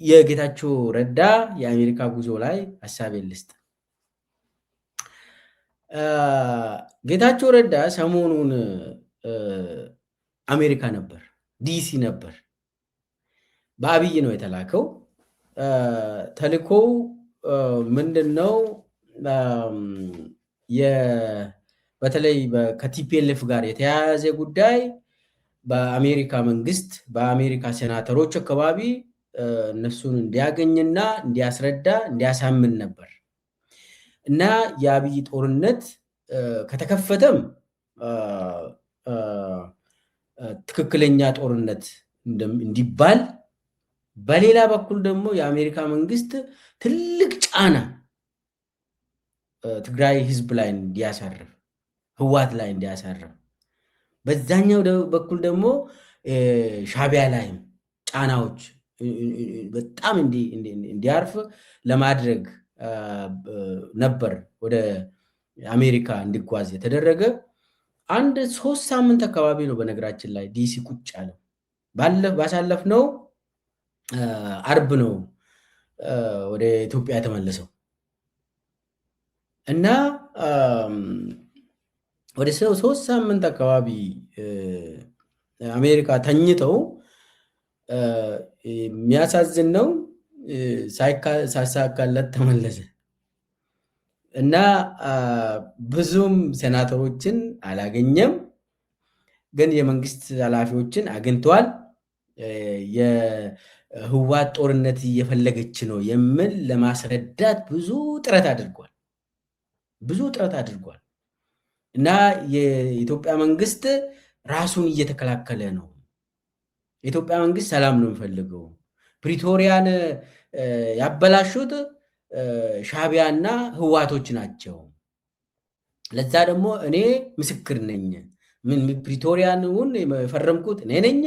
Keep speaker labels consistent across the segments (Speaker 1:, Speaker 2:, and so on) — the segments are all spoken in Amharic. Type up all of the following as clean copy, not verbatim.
Speaker 1: የጌታቸው ረዳ የአሜሪካ ጉዞ ላይ ሀሳቤን ልስጥ። ጌታቸው ረዳ ሰሞኑን አሜሪካ ነበር፣ ዲሲ ነበር። በአብይ ነው የተላከው። ተልኮው ምንድን ነው? በተለይ ከቲፒኤልኤፍ ጋር የተያያዘ ጉዳይ በአሜሪካ መንግስት በአሜሪካ ሴናተሮች አካባቢ እነሱን እንዲያገኝና እንዲያስረዳ እንዲያሳምን ነበር። እና የአብይ ጦርነት ከተከፈተም ትክክለኛ ጦርነት እንዲባል፣ በሌላ በኩል ደግሞ የአሜሪካ መንግስት ትልቅ ጫና ትግራይ ህዝብ ላይ እንዲያሳርፍ፣ ህዋት ላይ እንዲያሳርፍ፣ በዛኛው በኩል ደግሞ ሻቢያ ላይም ጫናዎች በጣም እንዲያርፍ ለማድረግ ነበር ወደ አሜሪካ እንዲጓዝ የተደረገ። አንድ 3 ሳምንት አካባቢ ነው በነገራችን ላይ ዲሲ ቁጭ ያለው። ባሳለፍነው አርብ ነው ወደ ኢትዮጵያ የተመለሰው እና ወደ 3 ሳምንት አካባቢ አሜሪካ ተኝተው የሚያሳዝን ነው ሳይሳካለት ተመለሰ እና ብዙም ሴናተሮችን አላገኘም፣ ግን የመንግስት ኃላፊዎችን አግኝቷል። የህዋት ጦርነት እየፈለገች ነው የሚል ለማስረዳት ብዙ ጥረት አድርጓል እና የኢትዮጵያ መንግስት ራሱን እየተከላከለ ነው። የኢትዮጵያ መንግስት ሰላም ነው የሚፈልገው። ፕሪቶሪያን ያበላሹት ሻቢያና ህዋቶች ናቸው። ለዛ ደግሞ እኔ ምስክር ነኝ። ፕሪቶሪያንን የፈረምኩት እኔ ነኝ።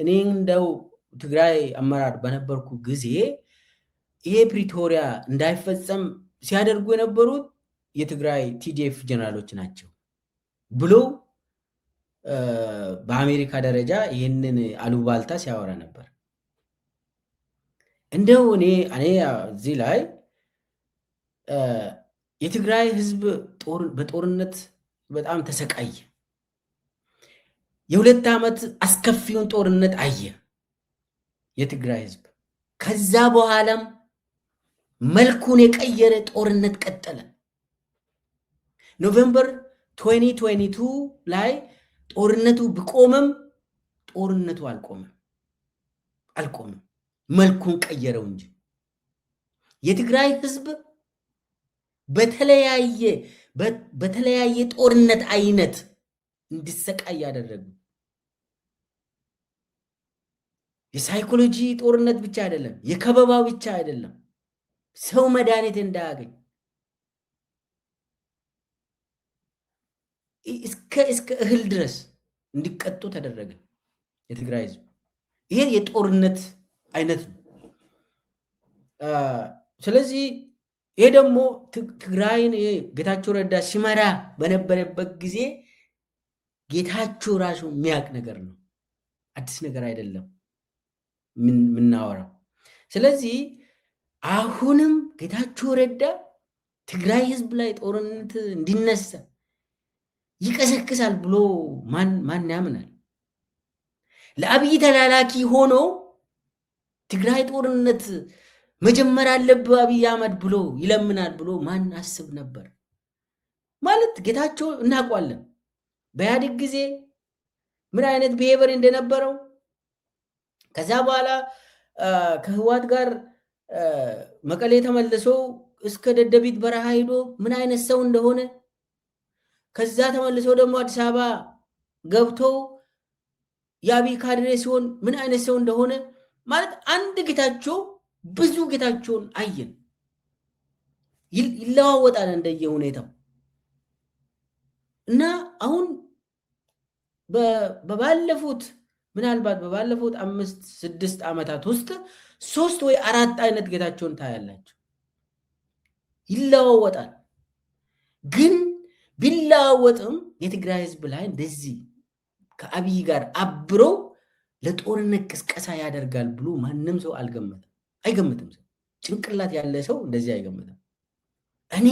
Speaker 1: እኔ እንደው ትግራይ አመራር በነበርኩ ጊዜ ይሄ ፕሪቶሪያ እንዳይፈጸም ሲያደርጉ የነበሩት የትግራይ ቲዲኤፍ ጀነራሎች ናቸው ብሎ በአሜሪካ ደረጃ ይህንን አሉባልታ ሲያወራ ነበር። እንደው እኔ እዚህ ላይ የትግራይ ህዝብ በጦርነት በጣም ተሰቃየ። የ2 ዓመት አስከፊውን ጦርነት አየ የትግራይ ህዝብ። ከዛ በኋላም መልኩን የቀየረ ጦርነት ቀጠለ። ኖቬምበር 2022 ላይ ጦርነቱ ቢቆምም ጦርነቱ አልቆምም፣ መልኩን ቀየረው እንጂ የትግራይ ህዝብ በተለያየ ጦርነት አይነት እንዲሰቃይ ያደረጉ የሳይኮሎጂ ጦርነት ብቻ አይደለም፣ የከበባ ብቻ አይደለም፣ ሰው መድኃኒት እንዳያገኝ እስከ እህል ድረስ እንዲቀጡ ተደረገ የትግራይ ህዝብ። ይሄ የጦርነት አይነት ነው። ስለዚህ ይሄ ደግሞ ትግራይን ጌታቸው ረዳ ሲመራ በነበረበት ጊዜ ጌታቸው ራሱ የሚያውቅ ነገር ነው፣ አዲስ ነገር አይደለም የምናወራው። ስለዚህ አሁንም ጌታቸው ረዳ ትግራይ ህዝብ ላይ ጦርነት እንዲነሳ ይቀሰቅሳል ብሎ ማን ያምናል? ለአብይ ተላላኪ ሆኖ ትግራይ ጦርነት መጀመር አለብህ አብይ አህመድ ብሎ ይለምናል ብሎ ማን አስብ ነበር? ማለት ጌታቸው እናውቋለን በኢህአዴግ ጊዜ ምን አይነት ብሄቨር እንደነበረው፣ ከዛ በኋላ ከህዋት ጋር መቀሌ ተመልሶ እስከ ደደቢት በረሃ ሄዶ ምን አይነት ሰው እንደሆነ፣ ከዛ ተመልሶ ደግሞ አዲስ አበባ ገብቶ የአብይ ካድሬ ሲሆን ምን አይነት ሰው እንደሆነ ማለት አንድ ጌታቸው ብዙ ጌታቸውን አየን። ይለዋወጣል እንደየ ሁኔታው እና አሁን ምናልባት በባለፉት 5-6 ዓመታት ውስጥ 3 ወይ 4 አይነት ጌታቸውን ታያላቸው። ይለዋወጣል። ግን ቢለዋወጥም የትግራይ ህዝብ ላይ እንደዚህ ከአብይ ጋር አብረው ለጦርነት ቅስቀሳ ያደርጋል ብሎ ማንም ሰው አይገምትም። ጭንቅላት ያለ ሰው እንደዚህ አይገምትም። እኔ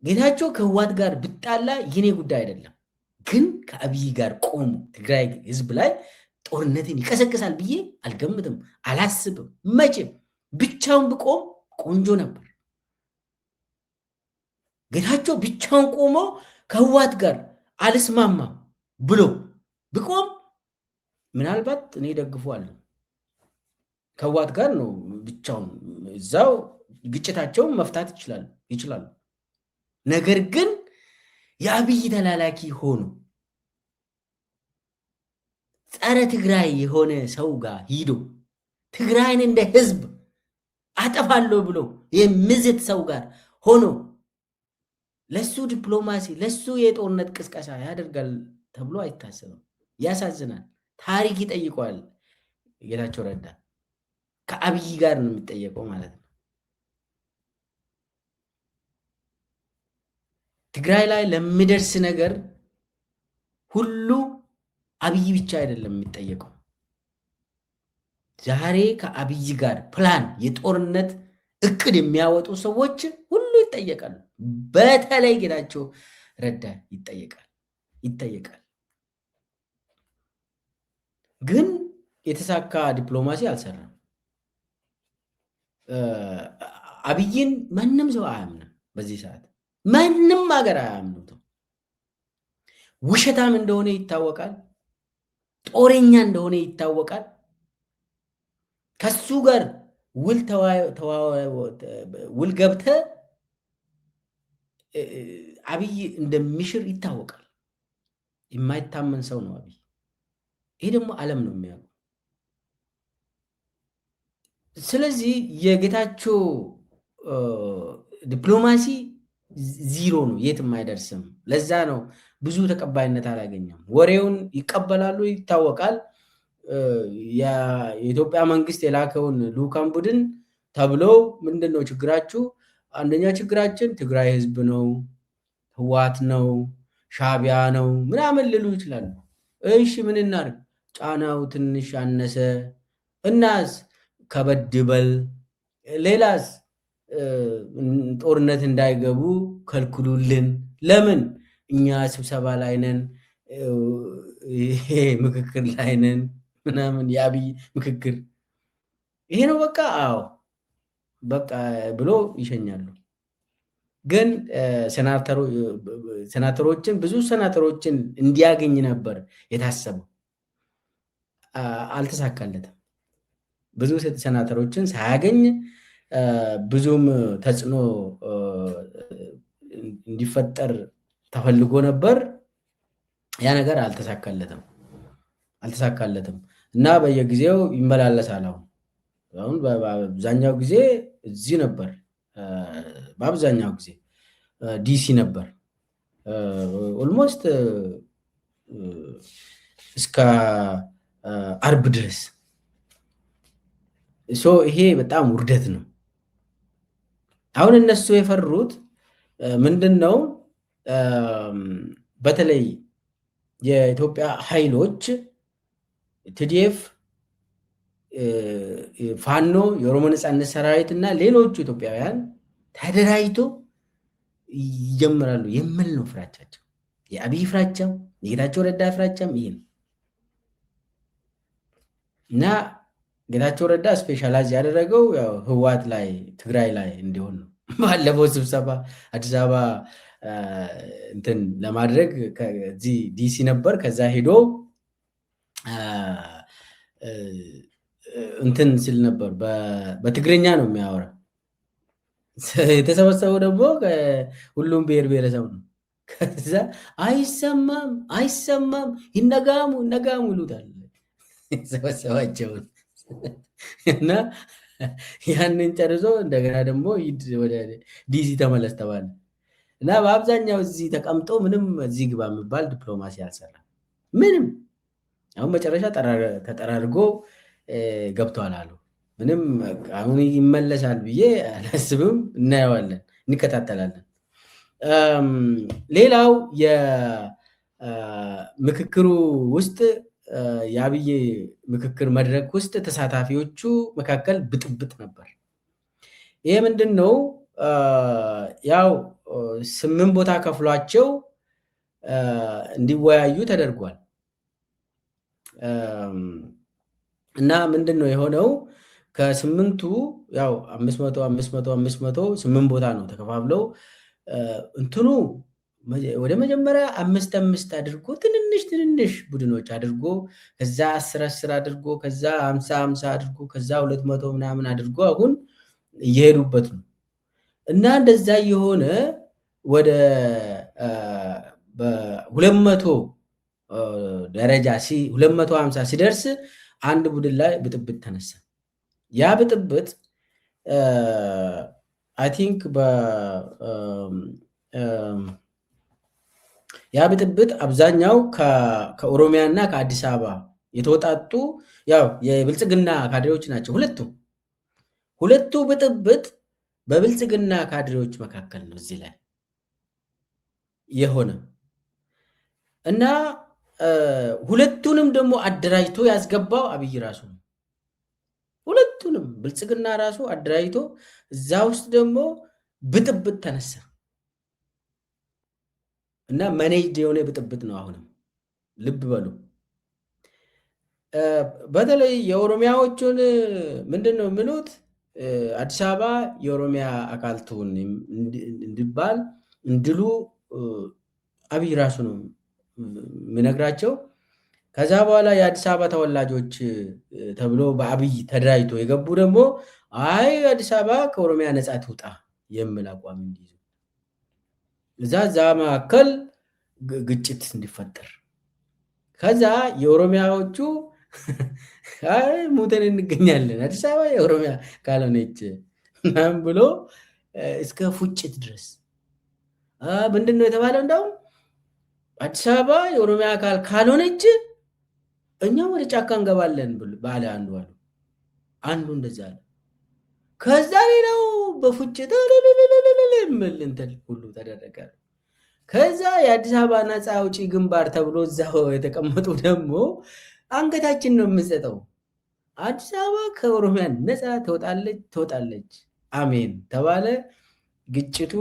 Speaker 1: ጌታቸው ከህወሓት ጋር ብጣላ የኔ ጉዳይ አይደለም፣ ግን ከአብይ ጋር ቆሙ ትግራይ ህዝብ ላይ ጦርነትን ይቀሰቅሳል ብዬ አልገምትም፣ አላስብም። መቼም ብቻውን ብቆም ቆንጆ ነበር። ጌታቸው ብቻውን ቆሞ ከህወሓት ጋር አልስማማም ብሎ ብቆም ምናልባት እኔ ደግፈዋለሁ። ከህወሓት ጋር ነው ብቻውን፣ እዛው ግጭታቸውን መፍታት ይችላሉ። ነገር ግን የአብይ ተላላኪ ሆኖ ጸረ ትግራይ የሆነ ሰው ጋር ሂዶ ትግራይን እንደ ህዝብ አጠፋለሁ ብሎ የሚዝት ሰው ጋር ሆኖ ለሱ ዲፕሎማሲ ለሱ የጦርነት ቅስቀሳ ያደርጋል ተብሎ አይታሰብም። ያሳዝናል። ታሪክ ይጠይቀዋል። ጌታቸው ረዳ ከአብይ ጋር ነው የሚጠየቀው ማለት ነው። ትግራይ ላይ ለሚደርስ ነገር ሁሉ አብይ ብቻ አይደለም የሚጠየቀው። ዛሬ ከአብይ ጋር ፕላን የጦርነት እቅድ የሚያወጡ ሰዎች ሁሉ ይጠየቃሉ። በተለይ ጌታቸው ረዳ ይጠየቃል። ግን የተሳካ ዲፕሎማሲ አልሰራም። አብይን ማንም ሰው አያምንም። በዚህ ሰዓት ማንም ሀገር አያምኑትም። ውሸታም እንደሆነ ይታወቃል። ጦረኛ እንደሆነ ይታወቃል። ከሱ ጋር ውል ገብተ አብይ እንደሚሽር ይታወቃል። የማይታመን ሰው ነው አብይ። ይሄ ደግሞ ዓለም ነው የሚያውቀው። ስለዚህ የጌታቸው ዲፕሎማሲ ዚሮ ነው፣ የትም አይደርስም። ለዛ ነው ብዙ ተቀባይነት አላገኘም። ወሬውን ይቀበላሉ፣ ይታወቃል። የኢትዮጵያ መንግስት የላከውን ልኡካን ቡድን ተብሎ ምንድን ነው ችግራችሁ? አንደኛ ችግራችን ትግራይ ህዝብ ነው፣ ህወሓት ነው፣ ሻዕቢያ ነው ምናምን ልሉ ይችላሉ። እሺ ምን እናድርግ? ጫናው ትንሽ አነሰ፣ እናስ ከበድ በል፣ ሌላስ ጦርነት እንዳይገቡ ከልክሉልን። ለምን? እኛ ስብሰባ ላይ ነን፣ ምክክር ላይ ነን ምናምን። የአብይ ምክክር ይሄ ነው በቃ። አዎ በቃ ብሎ ይሸኛሉ። ግን ሴናተሮችን ብዙ ሴናተሮችን እንዲያገኝ ነበር የታሰበው፣ አልተሳካለትም። ብዙ ሴናተሮችን ሳያገኝ ብዙም ተጽዕኖ እንዲፈጠር ተፈልጎ ነበር። ያ ነገር አልተሳካለትም እና በየጊዜው ይመላለሳል። አሁን በአብዛኛው ጊዜ እዚህ ነበር፣ በአብዛኛው ጊዜ ዲሲ ነበር ኦልሞስት እስከ አርብ ድረስ። ይሄ በጣም ውርደት ነው። አሁን እነሱ የፈሩት ምንድን ነው? በተለይ የኢትዮጵያ ኃይሎች ቲዲኤፍ፣ ፋኖ፣ የኦሮሞ ነፃነት ሰራዊት እና ሌሎቹ ኢትዮጵያውያን ተደራጅቶ ይጀምራሉ የሚል ነው ፍራቻቸው። የአብይ ፍራቻም የጌታቸው ረዳ ፍራቻም ይሄ ነው እና ጌታቸው ረዳ ስፔሻላይዝ ያደረገው ህወሓት ላይ ትግራይ ላይ እንዲሆን ነው። ባለፈው ስብሰባ አዲስ አበባ እንትን ለማድረግ ከዚህ ዲሲ ነበር። ከዛ ሄዶ እንትን ሲል ነበር። በትግርኛ ነው የሚያወራ። የተሰበሰበው ደግሞ ሁሉም ብሔር ብሔረሰብ ነው። ከዛ አይሰማም ይነጋሙ ይሉታል ሰበሰባቸውን እና ያንን ጨርሶ እንደገና ደግሞ ወደ ዲሲ ተመለስ ተባለ እና በአብዛኛው እዚህ ተቀምጦ ምንም እዚህ ግባ የሚባል ዲፕሎማሲ አልሰራም። ምንም አሁን መጨረሻ ተጠራርጎ ገብቷል አሉ። ምንም አሁን ይመለሳል ብዬ አላስብም። እናየዋለን፣ እንከታተላለን። ሌላው የምክክሩ ውስጥ የአብይ ምክክር መድረክ ውስጥ ተሳታፊዎቹ መካከል ብጥብጥ ነበር። ይሄ ምንድን ነው? ያው 8 ቦታ ከፍሏቸው እንዲወያዩ ተደርጓል። እና ምንድን ነው የሆነው? ከ8ቱ ያው 500 500 500 8 ቦታ ነው ተከፋፍለው እንትኑ ወደ መጀመሪያ 5 አድርጎ ትንንሽ ቡድኖች አድርጎ ከዛ 10 አድርጎ ከዛ 50 አድርጎ ከዛ 200 ምናምን አድርጎ አሁን እየሄዱበት ነው። እና እንደዛ የሆነ ወደ በ200 ደረጃ 250 ሲደርስ አንድ ቡድን ላይ ብጥብጥ ተነሳ። ያ ብጥብጥ አይ ቲንክ ያ ብጥብጥ አብዛኛው ከኦሮሚያ እና ከአዲስ አበባ የተወጣጡ ያው የብልጽግና ካድሬዎች ናቸው። ሁለቱ ብጥብጥ በብልጽግና ካድሬዎች መካከል ነው እዚህ ላይ የሆነ እና ሁለቱንም ደግሞ አደራጅቶ ያስገባው አብይ ራሱ ነው። ሁለቱንም ብልጽግና ራሱ አደራጅቶ እዛ ውስጥ ደግሞ ብጥብጥ ተነሳ እና ማኔጅድ የሆነ ብጥብጥ ነው። አሁንም ልብ በሉ። በተለይ የኦሮሚያዎቹን ምንድን ነው የሚሉት? አዲስ አበባ የኦሮሚያ አካል ትሁን እንዲባል እንድሉ አብይ ራሱ ነው የሚነግራቸው። ከዛ በኋላ የአዲስ አበባ ተወላጆች ተብሎ በአብይ ተደራጅቶ የገቡ ደግሞ አይ አዲስ አበባ ከኦሮሚያ ነፃ ትውጣ የሚል አቋም እንዲይዙ እዛ መካከል ግጭት እንዲፈጠር ከዛ የኦሮሚያዎቹ አይ ሙተን እንገኛለን አዲስ አበባ የኦሮሚያ ካልሆነች ምናምን ብሎ እስከ ፉጭት ድረስ ምንድን ነው የተባለው? እንደውም አዲስ አበባ የኦሮሚያ አካል ካልሆነች እኛ ወደ ጫካ እንገባለን ባለ አንዱ እንደዛ አለ። ከዛ ሌላው በፉጭት ምል እንትን ሁሉ ተደረገ። ከዛ የአዲስ አበባ ነፃ አውጪ ግንባር ተብሎ እዛው የተቀመጡ ደግሞ አንገታችን ነው የምንሰጠው፣ አዲስ አበባ ከኦሮሚያ ነፃ ትወጣለች አሜን ተባለ። ግጭቱ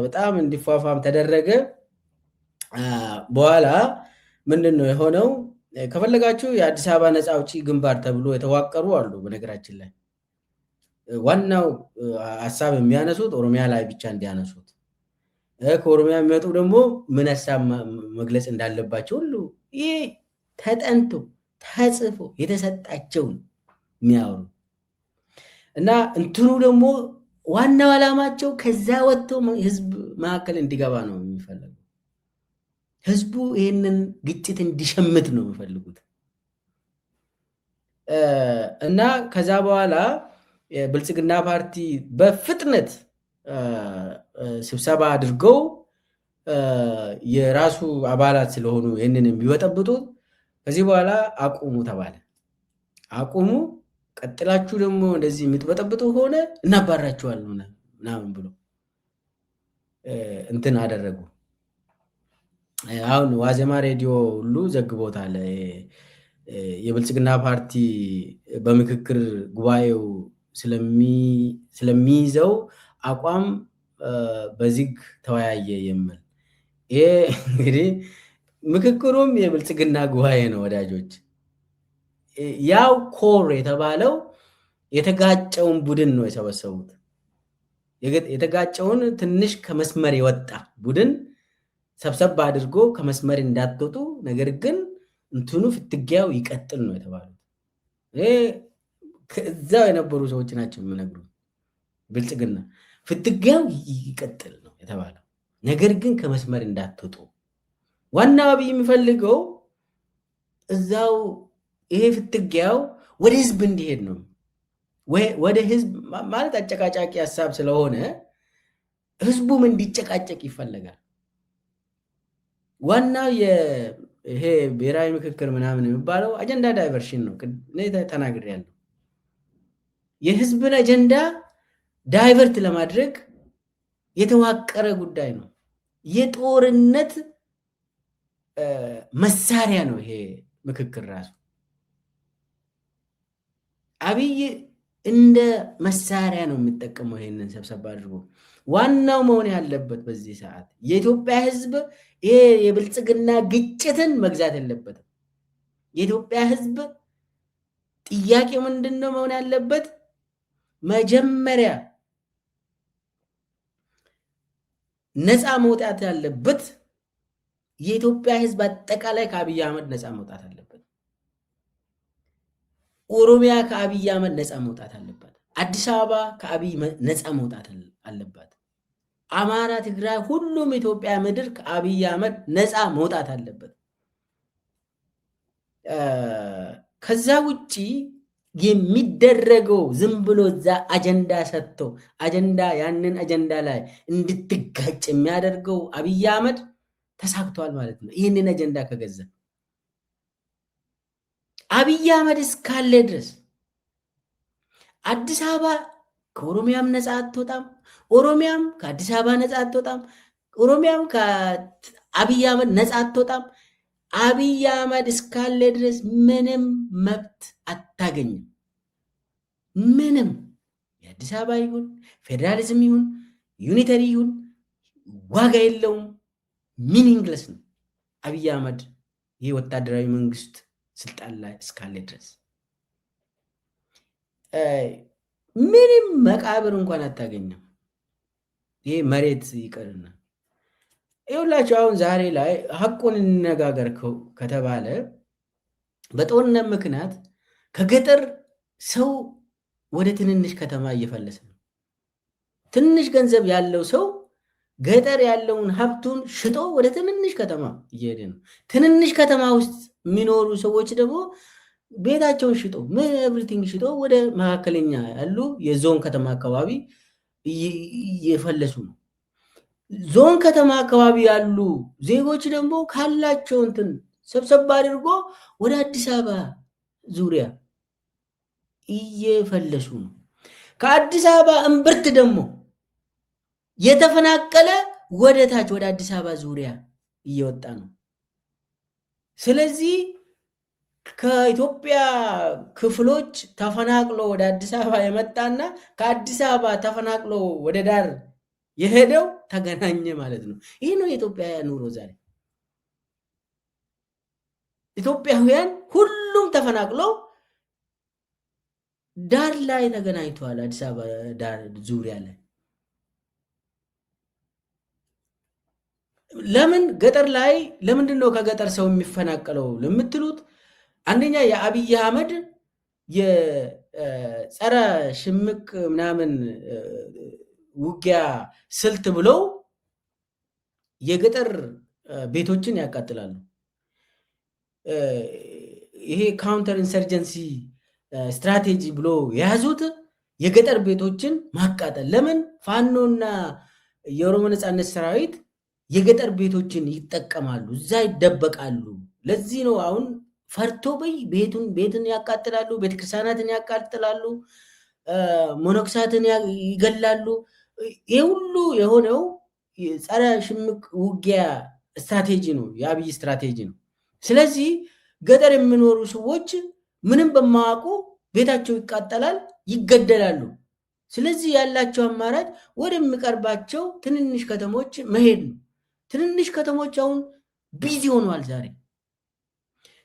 Speaker 1: በጣም እንዲፋፋም ተደረገ። በኋላ ምንድን ነው የሆነው? ከፈለጋችሁ የአዲስ አበባ ነፃ አውጪ ግንባር ተብሎ የተዋቀሩ አሉ። በነገራችን ላይ ዋናው ሀሳብ የሚያነሱት ኦሮሚያ ላይ ብቻ እንዲያነሱት፣ ከኦሮሚያ የሚመጡ ደግሞ ምን ሀሳብ መግለጽ እንዳለባቸው ሁሉ ይህ ተጠንቶ ተጽፎ የተሰጣቸውን የሚያወሩ እና እንትኑ ደግሞ ዋናው ዓላማቸው ከዛ ወጥቶ ህዝብ መካከል እንዲገባ ነው የሚፈልጉ። ህዝቡ ይህንን ግጭት እንዲሸምት ነው የሚፈልጉት። እና ከዛ በኋላ የብልጽግና ፓርቲ በፍጥነት ስብሰባ አድርገው የራሱ አባላት ስለሆኑ ይህንን የሚበጠብጡት ከዚህ በኋላ አቁሙ ተባለ። አቁሙ፣ ቀጥላችሁ ደግሞ እንደዚህ የምትበጠብጡ ከሆነ እናባራችኋለን ምናምን ብሎ እንትን አደረጉ። አሁን ዋዜማ ሬዲዮ ሁሉ ዘግቦታል። የብልጽግና ፓርቲ በምክክር ጉባኤው ስለሚይዘው አቋም በዝግ ተወያየ የሚል። ይሄ እንግዲህ ምክክሩም የብልጽግና ጉባኤ ነው ወዳጆች። ያው ኮር የተባለው የተጋጨውን ቡድን ነው የሰበሰቡት። የተጋጨውን ትንሽ ከመስመር የወጣ ቡድን ሰብሰብ አድርጎ ከመስመር እንዳትወጡ፣ ነገር ግን እንትኑ ፍትጊያው ይቀጥል ነው የተባሉት። ከዛው የነበሩ ሰዎች ናቸው የሚነግሩ። ብልጽግና ፍትጊያው ይቀጥል ነው የተባለው፣ ነገር ግን ከመስመር እንዳትወጡ። ዋና አብይ የሚፈልገው እዛው ይሄ ፍትጊያው ወደ ህዝብ እንዲሄድ ነው። ወደ ህዝብ ማለት አጨቃጫቂ ሀሳብ ስለሆነ ህዝቡም እንዲጨቃጨቅ ይፈለጋል። ዋናው ይሄ ብሔራዊ ምክክር ምናምን የሚባለው አጀንዳ ዳይቨርሽን ነው። ተናግሬያለሁ። የህዝብን አጀንዳ ዳይቨርት ለማድረግ የተዋቀረ ጉዳይ ነው። የጦርነት መሳሪያ ነው ይሄ ምክክር ራሱ አብይ እንደ መሳሪያ ነው የሚጠቀመው ይሄንን ሰብሰብ አድርጎ። ዋናው መሆን ያለበት በዚህ ሰዓት የኢትዮጵያ ህዝብ ይሄ የብልጽግና ግጭትን መግዛት የለበትም። የኢትዮጵያ ህዝብ ጥያቄ ምንድነው መሆን ያለበት? መጀመሪያ ነፃ መውጣት ያለበት የኢትዮጵያ ህዝብ አጠቃላይ ከአብይ አህመድ ነፃ መውጣት አለበት። ኦሮሚያ ከአብይ አህመድ ነፃ መውጣት አለበት። አዲስ አበባ ከአብይ ነፃ መውጣት አለባት። አማራ፣ ትግራይ፣ ሁሉም ኢትዮጵያ ምድር ከአብይ አህመድ ነፃ መውጣት አለበት። ከዛ ውጪ የሚደረገው ዝም ብሎ እዛ አጀንዳ ሰጥቶ ያንን አጀንዳ ላይ እንድትጋጭ የሚያደርገው አብይ አህመድ ተሳክቷል ማለት ነው። ይህንን አጀንዳ ከገዛ አብይ አህመድ እስካለ ድረስ አዲስ አበባ ከኦሮሚያም ነፃ አትወጣም፣ ኦሮሚያም ከአዲስ አበባ ነፃ አትወጣም፣ ኦሮሚያም ከአብይ አህመድ ነፃ አትወጣም። አብይ አህመድ እስካለ ድረስ ምንም መብት አታገኝም። ምንም የአዲስ አበባ ይሁን ፌዴራሊዝም ይሁን ዩኒተሪ ይሁን ዋጋ የለውም። ሚኒንግለስ ነው። አብይ አህመድ ይህ ወታደራዊ መንግስት ስልጣን ላይ እስካለ ድረስ ምንም መቃብር እንኳን አታገኝም። ይሄ መሬት ይቀርና ይኸውላችሁ አሁን ዛሬ ላይ ሀቁን እንነጋገር ከተባለ በጦርነት ምክንያት ከገጠር ሰው ወደ ትንንሽ ከተማ እየፈለሰ ነው። ትንሽ ገንዘብ ያለው ሰው ገጠር ያለውን ሀብቱን ሽጦ ወደ ትንንሽ ከተማ እየሄደ ነው። ትንንሽ ከተማ ውስጥ የሚኖሩ ሰዎች ደግሞ ቤታቸውን ሽጦ ኤቭሪቲንግ ሽጦ ወደ መካከለኛ ያሉ የዞን ከተማ አካባቢ እየፈለሱ ነው። ዞን ከተማ አካባቢ ያሉ ዜጎች ደግሞ ካላቸው እንትን ሰብሰብ አድርጎ ወደ አዲስ አበባ ዙሪያ እየፈለሱ ነው። ከአዲስ አበባ እምብርት ደግሞ የተፈናቀለ ወደ ታች ወደ አዲስ አበባ ዙሪያ እየወጣ ነው። ስለዚህ ከኢትዮጵያ ክፍሎች ተፈናቅሎ ወደ አዲስ አበባ የመጣና ከአዲስ አበባ ተፈናቅሎ ወደ ዳር የሄደው ተገናኘ ማለት ነው። ይህ ነው የኢትዮጵያ ኑሮ ዛሬ። ኢትዮጵያውያን ሁሉም ተፈናቅሎ ዳር ላይ ተገናኝተዋል። አዲስ አበባ ዳር ዙሪያ ላይ ለምን ገጠር ላይ ለምንድን ነው ከገጠር ሰው የሚፈናቀለው ለምትሉት፣ አንደኛ የአብይ አህመድ የጸረ ሽምቅ ምናምን ውጊያ ስልት ብለው የገጠር ቤቶችን ያቃጥላሉ። ይሄ ካውንተር ኢንሰርጀንሲ ስትራቴጂ ብሎ የያዙት የገጠር ቤቶችን ማቃጠል። ለምን ፋኖና የኦሮሞ ነፃነት ሰራዊት የገጠር ቤቶችን ይጠቀማሉ፣ እዛ ይደበቃሉ። ለዚህ ነው አሁን ፈርቶ ቤትን ያቃጥላሉ፣ ቤተክርስቲያናትን ያቃጥላሉ፣ ሞኖክሳትን ይገላሉ። ይህ ሁሉ የሆነው ጸረ ሽምቅ ውጊያ ስትራቴጂ ነው፣ የአብይ ስትራቴጂ ነው። ስለዚህ ገጠር የሚኖሩ ሰዎች ምንም በማያውቁ ቤታቸው ይቃጠላል፣ ይገደላሉ። ስለዚህ ያላቸው አማራጭ ወደሚቀርባቸው ትንንሽ ከተሞች መሄድ ነው። ትንንሽ ከተሞች አሁን ቢዚ ሆነዋል ዛሬ።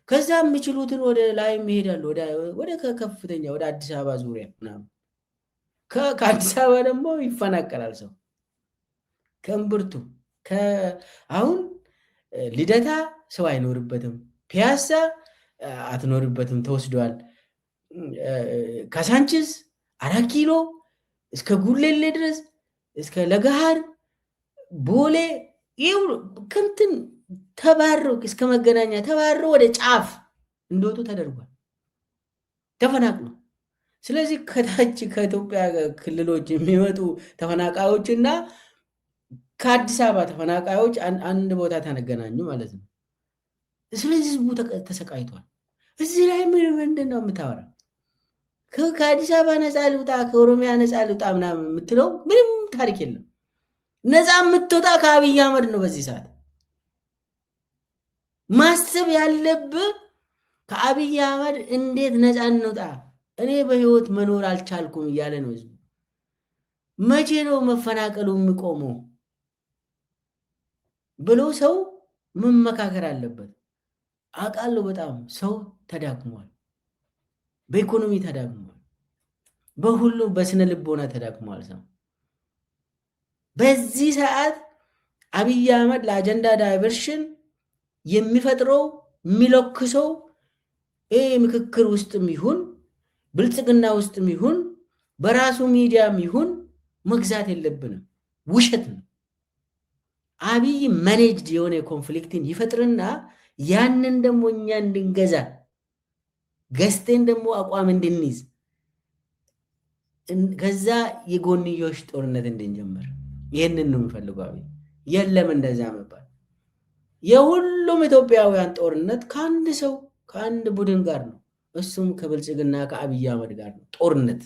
Speaker 1: ከዛ የሚችሉትን ወደ ላይ ይሄዳሉ፣ ወደ ከፍተኛ ወደ አዲስ አበባ ዙሪያ ምናምን። ከአዲስ አበባ ደግሞ ይፈናቀላል ሰው ከእምብርቱ። አሁን ልደታ ሰው አይኖርበትም፣ ፒያሳ አትኖርበትም፣ ተወስደዋል። ካሳንችስ 4 ኪሎ እስከ ጉሌሌ ድረስ እስከ ለገሃር ቦሌ ይው ክንትን ተባረው እስከ መገናኛ ተባረው ወደ ጫፍ እንደወጡ ተደርጓል፣ ተፈናቅሎ። ስለዚህ ከታች ከኢትዮጵያ ክልሎች የሚመጡ ተፈናቃዮችና ከአዲስ አበባ ተፈናቃዮች አንድ ቦታ ተገናኙ ማለት ነው። ስለዚህ ህዝቡ ተሰቃይቷል። እዚህ ላይ ምንድን ነው የምታወራ? ከአዲስ አበባ ነፃ ልውጣ ከኦሮሚያ ነፃ ልውጣ ምናምን የምትለው ምንም ታሪክ የለም። ነፃ የምትወጣ ከአብይ አህመድ ነው። በዚህ ሰዓት ማሰብ ያለብህ ከአብይ አህመድ እንዴት ነፃ እንውጣ? እኔ በህይወት መኖር አልቻልኩም እያለ ነው ህዝቡ። መቼ ነው መፈናቀሉ የሚቆመው ብሎ ሰው መመካከር አለበት። አውቃለሁ በጣም ሰው ተዳክሟል፣ በኢኮኖሚ ተዳክሟል፣ በሁሉ በስነ ልቦና ተዳክሟል ሰው። በዚህ ሰዓት አብይ አህመድ ለአጀንዳ ዳይቨርሽን የሚፈጥረው የሚለክሰው ምክክር ውስጥም ይሁን ብልጽግና ውስጥም ይሁን በራሱ ሚዲያም ይሁን መግዛት የለብንም፣ ውሸት ነው። አብይ ማኔጅድ የሆነ ኮንፍሊክትን ይፈጥርና ያንን ደግሞ እኛ እንድንገዛ ገዝተን ደግሞ አቋም እንድንይዝ ከዛ የጎንዮሽ ጦርነት እንድንጀምር ይህንን ነው የሚፈልገው አብይ። የለም እንደዛ መባል። የሁሉም ኢትዮጵያውያን ጦርነት ከአንድ ሰው ከአንድ ቡድን ጋር ነው፣ እሱም ከብልጽግና ከአብይ አህመድ ጋር ነው ጦርነት።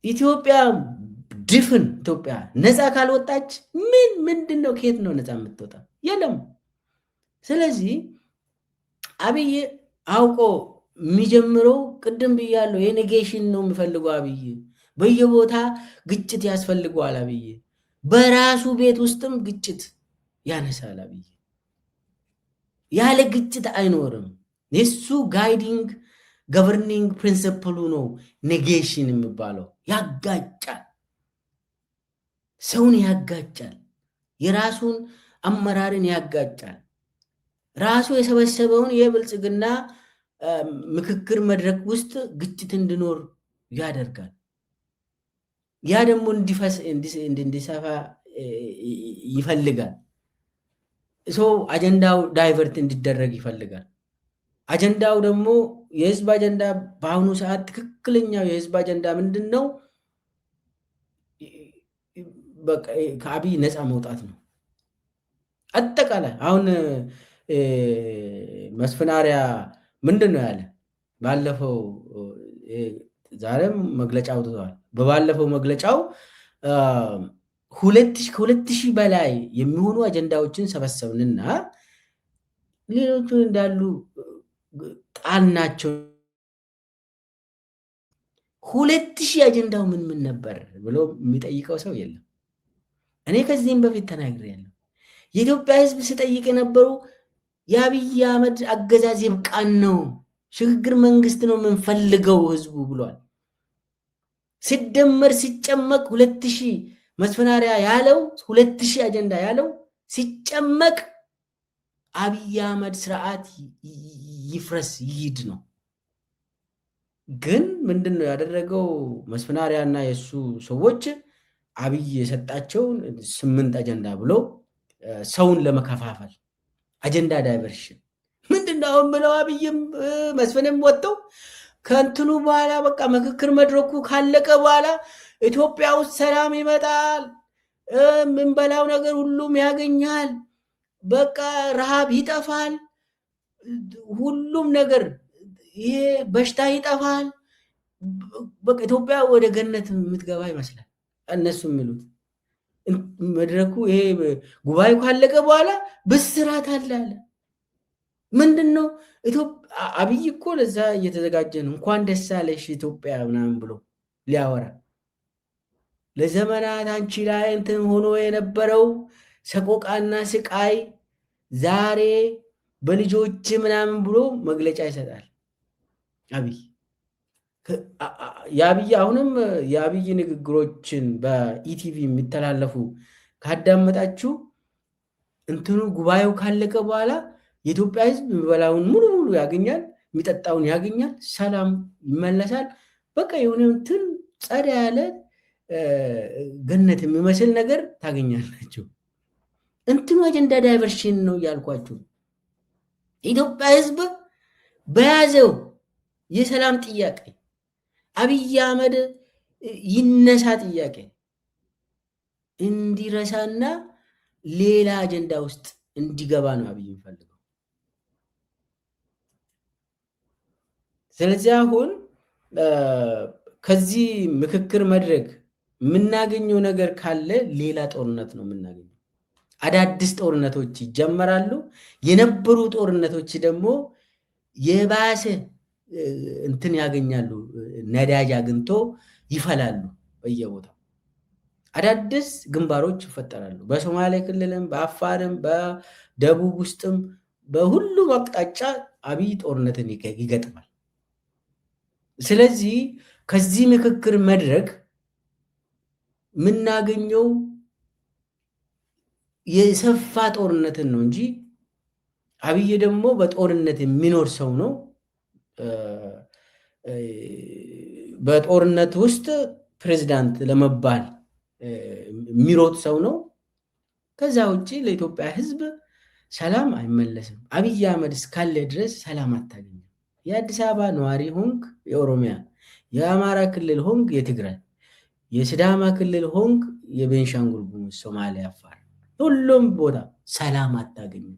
Speaker 1: ኢትዮጵያ ድፍን ኢትዮጵያ ነፃ ካልወጣች ምንድን ነው? ከየት ነው ነፃ የምትወጣ? የለም። ስለዚህ አብይ አውቆ የሚጀምረው ቅድም ብያለሁ፣ የኔጌሽን ነው የሚፈልገው አብይ። በየቦታ ግጭት ያስፈልገዋል አብይ። በራሱ ቤት ውስጥም ግጭት ያነሳል አብይ። ያለ ግጭት አይኖርም። የሱ ጋይዲንግ ገቨርኒንግ ፕሪንሲፕሉ ነው ኔጌሽን የሚባለው። ያጋጫል፣ ሰውን ያጋጫል፣ የራሱን አመራርን ያጋጫል። ራሱ የሰበሰበውን የብልጽግና ምክክር መድረክ ውስጥ ግጭት እንዲኖር ያደርጋል። ያ ደግሞ እንዲሰፋ ይፈልጋል። ሰው አጀንዳው ዳይቨርት እንዲደረግ ይፈልጋል። አጀንዳው ደግሞ የህዝብ አጀንዳ በአሁኑ ሰዓት ትክክለኛው የህዝብ አጀንዳ ምንድን ነው? ከአብይ ነፃ መውጣት ነው። አጠቃላይ አሁን መስፍናሪያ ምንድን ነው ያለ? ባለፈው ዛሬም መግለጫ አውጥተዋል። በባለፈው መግለጫው ከ2000 በላይ የሚሆኑ አጀንዳዎችን ሰበሰብንና ሌሎቹን እንዳሉ ጣልናቸው። 2000 አጀንዳው ምን ነበር ብሎ የሚጠይቀው ሰው የለም። እኔ ከዚህም በፊት ተናግሬያለሁ። የኢትዮጵያ ህዝብ ሲጠይቅ የነበሩ የአብይ አህመድ አገዛዝ ይብቃን ነው፣ ሽግግር መንግስት ነው የምንፈልገው ህዝቡ ብሏል። ሲደመር ሲጨመቅ 2000 መስፈናሪያ ያለው 2000 አጀንዳ ያለው ሲጨመቅ አብይ አህመድ ስርዓት ይፍረስ ይሂድ ነው። ግን ምንድን ነው ያደረገው? መስፈናሪያ እና የእሱ ሰዎች አብይ የሰጣቸውን 8 አጀንዳ ብሎ ሰውን ለመከፋፈል አጀንዳ ዳይቨርሽን ምንድነው ብለው አብይም መስፍንም ወጥተው ከእንትኑ በኋላ በቃ ምክክር መድረኩ ካለቀ በኋላ ኢትዮጵያ ውስጥ ሰላም ይመጣል፣ የምንበላው ነገር ሁሉም ያገኛል፣ በቃ ረሃብ ይጠፋል፣ ሁሉም ነገር ይሄ በሽታ ይጠፋል፣ በቃ ኢትዮጵያ ወደ ገነት የምትገባ ይመስላል እነሱ የሚሉት። መድረኩ ይሄ ጉባኤው ካለቀ በኋላ ብስራት አለ። ምንድነው አብይ እኮ ለዛ እየተዘጋጀ ነው። እንኳን ደስ አለሽ ኢትዮጵያ ምናምን ብሎ ሊያወራ ለዘመናት አንቺ ላይ እንትን ሆኖ የነበረው ሰቆቃና ስቃይ ዛሬ በልጆች ምናምን ብሎ መግለጫ ይሰጣል አብይ። የአብይ አሁንም የአብይ ንግግሮችን በኢቲቪ የሚተላለፉ ካዳመጣችሁ እንትኑ ጉባኤው ካለቀ በኋላ የኢትዮጵያ ሕዝብ የሚበላውን ሙሉ ያገኛል፣ የሚጠጣውን ያገኛል፣ ሰላም ይመለሳል። በቃ የሆነ እንትን ጸዳ ያለ ገነት የሚመስል ነገር ታገኛላችሁ። እንትኑ አጀንዳ ዳይቨርሽን ነው እያልኳችሁ። የኢትዮጵያ ሕዝብ በያዘው የሰላም ጥያቄ አብይ አህመድ ይነሳ ጥያቄ እንዲረሳና ሌላ አጀንዳ ውስጥ እንዲገባ ነው አብይ የሚፈልገው። ስለዚህ አሁን ከዚህ ምክክር መድረክ የምናገኘው ነገር ካለ ሌላ ጦርነት ነው የምናገኘው። አዳዲስ ጦርነቶች ይጀመራሉ። የነበሩ ጦርነቶች ደግሞ የባሰ እንትን ያገኛሉ፣ ነዳጅ አግኝቶ ይፈላሉ። በየቦታው አዳዲስ ግንባሮች ይፈጠራሉ። በሶማሌ ክልልም፣ በአፋርም፣ በደቡብ ውስጥም በሁሉም አቅጣጫ አብይ ጦርነትን ይገጥማል። ስለዚህ ከዚህ ምክክር መድረክ የምናገኘው የሰፋ ጦርነትን ነው እንጂ አብይ ደግሞ በጦርነት የሚኖር ሰው ነው። በጦርነት ውስጥ ፕሬዝዳንት ለመባል የሚሮጥ ሰው ነው። ከዛ ውጭ ለኢትዮጵያ ሕዝብ ሰላም አይመለስም። አብይ አህመድ እስካለ ድረስ ሰላም አታገኝም። የአዲስ አበባ ነዋሪ ሆንክ የኦሮሚያ፣ የአማራ ክልል ሆንክ የትግራይ፣ የሲዳማ ክልል ሆንክ የቤንሻንጉል ጉሙዝ፣ ሶማሊያ፣ አፋር፣ ሁሉም ቦታ ሰላም አታገኝም።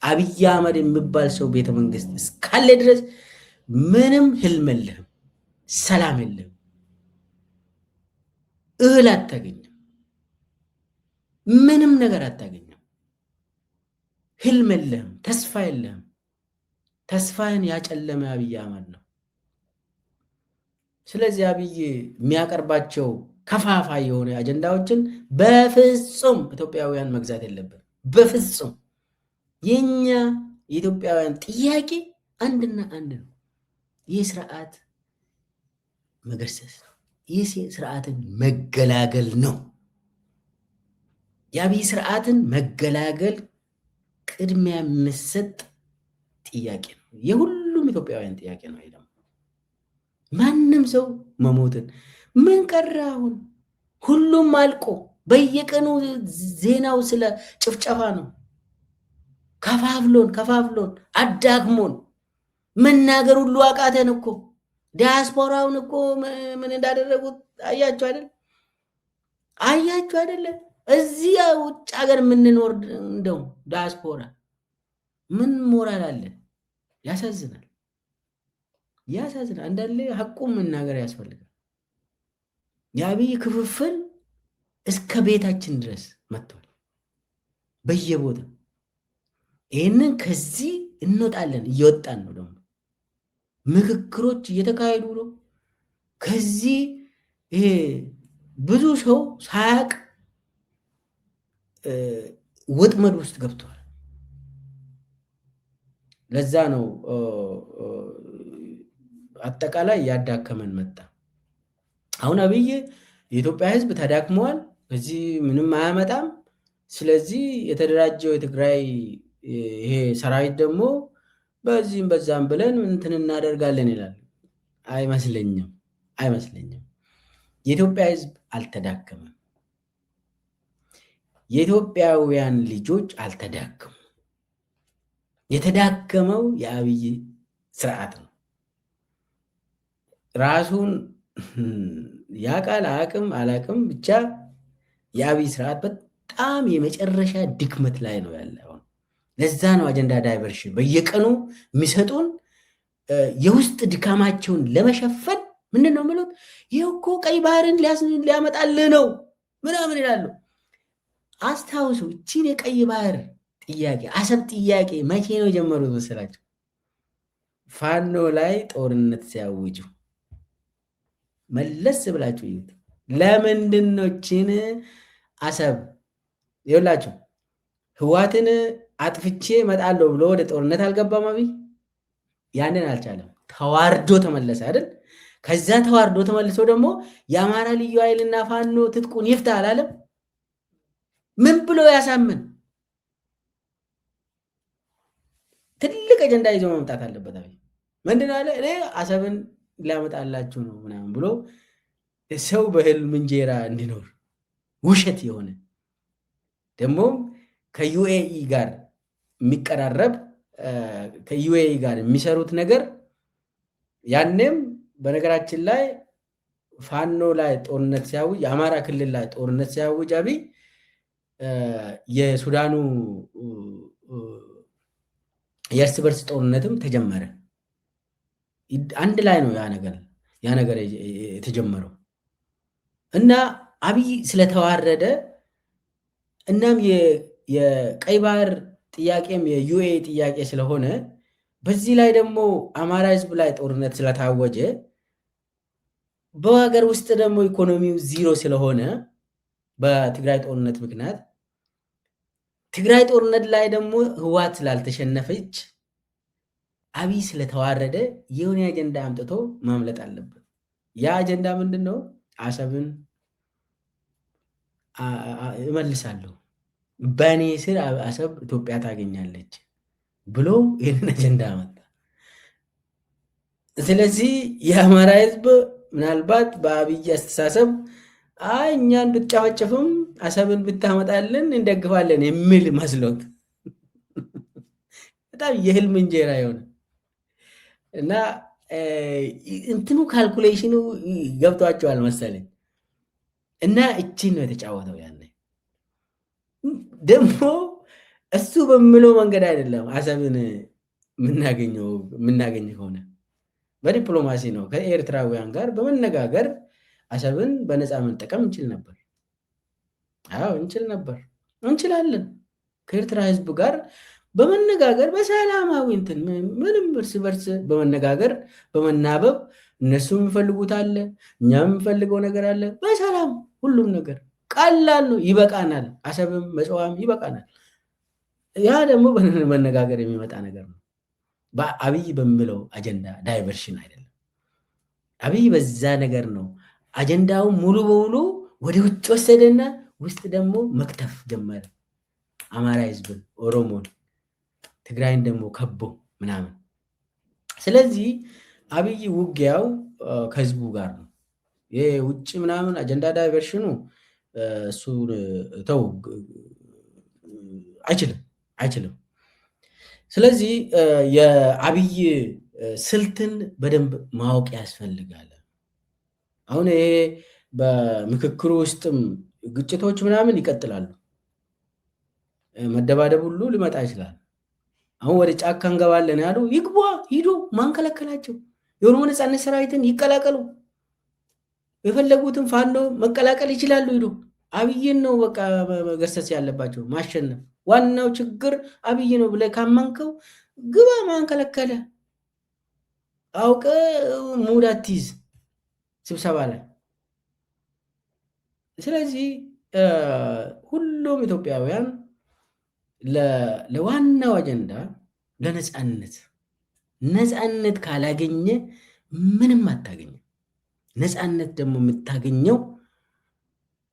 Speaker 1: አብይ አህመድ የሚባል ሰው ቤተ መንግስት እስካለ ድረስ ምንም ህልም የለህም፣ ሰላም የለህም፣ እህል አታገኝም፣ ምንም ነገር አታገኝም። ህልም የለህም፣ ተስፋ የለህም። ተስፋን ያጨለመ አብይ አህመድ ነው። ስለዚህ አብይ የሚያቀርባቸው ከፋፋይ የሆነ አጀንዳዎችን በፍጹም ኢትዮጵያውያን መግዛት የለብን። በፍጹም የኛ የኢትዮጵያውያን ጥያቄ አንድና አንድ ነው። ይህ ስርዓት መገርሰስ ነው። ይህ ስርዓትን መገላገል ነው። የአብይ ስርዓትን መገላገል ቅድሚያ የሚሰጥ ጥያቄ ነው። የሁሉም ኢትዮጵያውያን ጥያቄ ነው። ደግሞ ማንም ሰው መሞትን ምን ቀረ? አሁን ሁሉም አልቆ በየቀኑ ዜናው ስለ ጭፍጨፋ ነው። ከፋፍሎን አዳግሞን መናገር ሁሉ አቃተን እኮ። ዲያስፖራውን እኮ ምን እንዳደረጉት አያችሁ አይደለ? እዚህ ውጭ ሀገር የምንኖር እንደው ዲያስፖራ ምን ሞራል አለ? ያሳዝናል። አንዳንዴ ሐቁም መናገር ያስፈልጋል። የአብይ ክፍፍል እስከ ቤታችን ድረስ መጥቷል በየቦታ። ይህንን ከዚህ እንወጣለን፣ እየወጣን ነው። ደግሞ ምክክሮች እየተካሄዱ ነው። ከዚህ ይሄ ብዙ ሰው ሳያቅ ወጥመድ ውስጥ ገብቷል። ለዛ ነው አጠቃላይ ያዳከመን መጣ። አሁን አብይ የኢትዮጵያ ሕዝብ ተዳክመዋል፣ ከዚህ ምንም አያመጣም። ስለዚህ የተደራጀው የትግራይ ይሄ ሰራዊት ደግሞ በዚህም በዛም ብለን እንትን እናደርጋለን ይላል። አይመስለኝም። የኢትዮጵያ ሕዝብ አልተዳከመም። የኢትዮጵያውያን ልጆች አልተዳከሙ። የተዳከመው የአብይ ስርዓት ነው። ራሱን ያቃል አላቅም ብቻ የአብይ ስርዓት በጣም የመጨረሻ ድክመት ላይ ነው ያለው። ለዛ ነው አጀንዳ ዳይቨርሽን በየቀኑ የሚሰጡን የውስጥ ድካማቸውን ለመሸፈን ምንድን ነው የሚሉት? ይህ እኮ ቀይ ባህርን ሊያመጣልህ ነው ምናምን ይላሉ። አስታውሱ፣ እቺን የቀይ ባህር ጥያቄ አሰብ ጥያቄ መቼ ነው የጀመሩት መሰላቸው? ፋኖ ላይ ጦርነት ሲያውጁ። መለስ ብላችሁ ይዩት። ለምንድን ነው እቺን አሰብ ይውላችሁ ህዋትን አጥፍቼ እመጣለሁ ብሎ ወደ ጦርነት አልገባም አብይ። ያንን አልቻለም። ተዋርዶ ተመለሰ አይደል? ከዛ ተዋርዶ ተመልሶ ደግሞ የአማራ ልዩ ኃይልና ፋኖ ትጥቁን ይፍታ አላለም? ምን ብሎ ያሳምን? ትልቅ አጀንዳ ይዞ መምጣት አለበት አብይ። ምንድን አለ? እኔ አሰብን ላመጣላችሁ ነው ምናምን ብሎ ሰው በህልም እንጀራ እንዲኖር ውሸት የሆነ ደግሞ ከዩኤኢ ጋር የሚቀራረብ ከዩኤኢ ጋር የሚሰሩት ነገር ያንም በነገራችን ላይ ፋኖ ላይ ጦርነት ሲያውጅ የአማራ ክልል ላይ ጦርነት ሲያውጅ አብይ የሱዳኑ የእርስ በርስ ጦርነትም ተጀመረ። አንድ ላይ ነው ያ ነገር የተጀመረው እና አብይ ስለተዋረደ እናም የቀይ ባህር ጥያቄም የዩኤ ጥያቄ ስለሆነ በዚህ ላይ ደግሞ አማራ ህዝብ ላይ ጦርነት ስለታወጀ በሀገር ውስጥ ደግሞ ኢኮኖሚው ዚሮ ስለሆነ በትግራይ ጦርነት ምክንያት ትግራይ ጦርነት ላይ ደግሞ ህወሓት ስላልተሸነፈች አብይ ስለተዋረደ የሆነ አጀንዳ አምጥቶ ማምለጥ አለበት። ያ አጀንዳ ምንድን ነው? አሰብን እመልሳለሁ፣ በእኔ ስር አሰብ ኢትዮጵያ ታገኛለች ብሎ ይህንን አጀንዳ አመጣ። ስለዚህ የአማራ ህዝብ ምናልባት በአብይ አስተሳሰብ እኛን ብትጨፈጭፍም አሰብን ብታመጣልን እንደግፋለን የሚል መስሎት በጣም የህልም እንጀራ የሆነ እና እንትኑ ካልኩሌሽኑ ገብቷቸዋል መሰለኝ። እና እቺን ነው የተጫወተው። ያለ ደግሞ እሱ በሚለው መንገድ አይደለም አሰብን የምናገኝ ከሆነ በዲፕሎማሲ ነው። ከኤርትራውያን ጋር በመነጋገር አሰብን በነፃ መጠቀም እንችል ነበር። አዎ እንችል ነበር፣ እንችላለን። ከኤርትራ ህዝብ ጋር በመነጋገር በሰላማዊ እንትን ምንም እርስ በርስ በመነጋገር በመናበብ እነሱ የሚፈልጉት አለ፣ እኛ የምፈልገው ነገር አለ። በሰላም ሁሉም ነገር ቀላል ነው፣ ይበቃናል። አሰብም መጽዋም ይበቃናል። ያ ደግሞ በመነጋገር የሚመጣ ነገር ነው። በአብይ በሚለው አጀንዳ ዳይቨርሽን አይደለም። አብይ በዛ ነገር ነው አጀንዳው ሙሉ በሙሉ ወደ ውጭ ወሰደና ውስጥ ደግሞ መክተፍ ጀመረ። አማራ ህዝብን፣ ኦሮሞን፣ ትግራይን ደግሞ ከቦ ምናምን። ስለዚህ አብይ ውጊያው ከህዝቡ ጋር ነው። የውጭ ምናምን አጀንዳ ዳይቨርሽኑ እሱን ተው፣ አይችልም። ስለዚህ የአብይ ስልትን በደንብ ማወቅ ያስፈልጋል። አሁን ይሄ በምክክሩ ውስጥም ግጭቶች ምናምን ይቀጥላሉ። መደባደብ ሁሉ ሊመጣ ይችላል። አሁን ወደ ጫካ እንገባለን ያሉ ይግባ፣ ሂዱ፣ ማንከለከላቸው? የኦሮሞ ነፃነት ሰራዊትን ይቀላቀሉ፣ የፈለጉትን ፋኖ መቀላቀል ይችላሉ። ሂዱ። አብይን ነው በቃ መገሰጽ ያለባቸው፣ ማሸነፍ። ዋናው ችግር አብይ ነው ብለህ ካመንከው ግባ፣ ማንከለከለ? አውቀ ሙድ አትይዝ ስብሰባ ላይ። ስለዚህ ሁሉም ኢትዮጵያውያን ለዋናው አጀንዳ ነፃነት ካላገኘ ምንም አታገኝም። ነፃነት ደግሞ የምታገኘው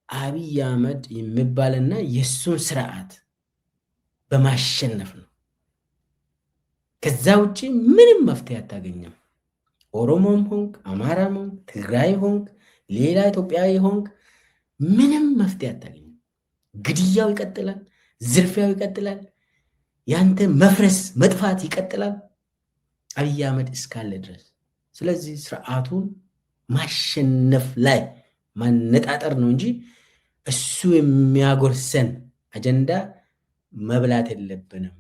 Speaker 1: አብይ አህመድ የሚባልና የእሱን ስርዓት በማሸነፍ ነው። ከዛ ውጭ ምንም መፍትሄ አታገኝም። ኦሮሞም ሆንክ፣ አማራም ሆንክ፣ ትግራይ ሆንክ፣ ሌላ ኢትዮጵያዊ ሆንክ ምንም መፍትሄ አታገኝም። ግድያው ይቀጥላል፣ ዝርፊያው ይቀጥላል፣ ያንተ መፍረስ መጥፋት ይቀጥላል አብይ አህመድ እስካለ ድረስ። ስለዚህ ስርዓቱን ማሸነፍ ላይ ማነጣጠር ነው እንጂ እሱ የሚያጎርሰን አጀንዳ መብላት የለብንም።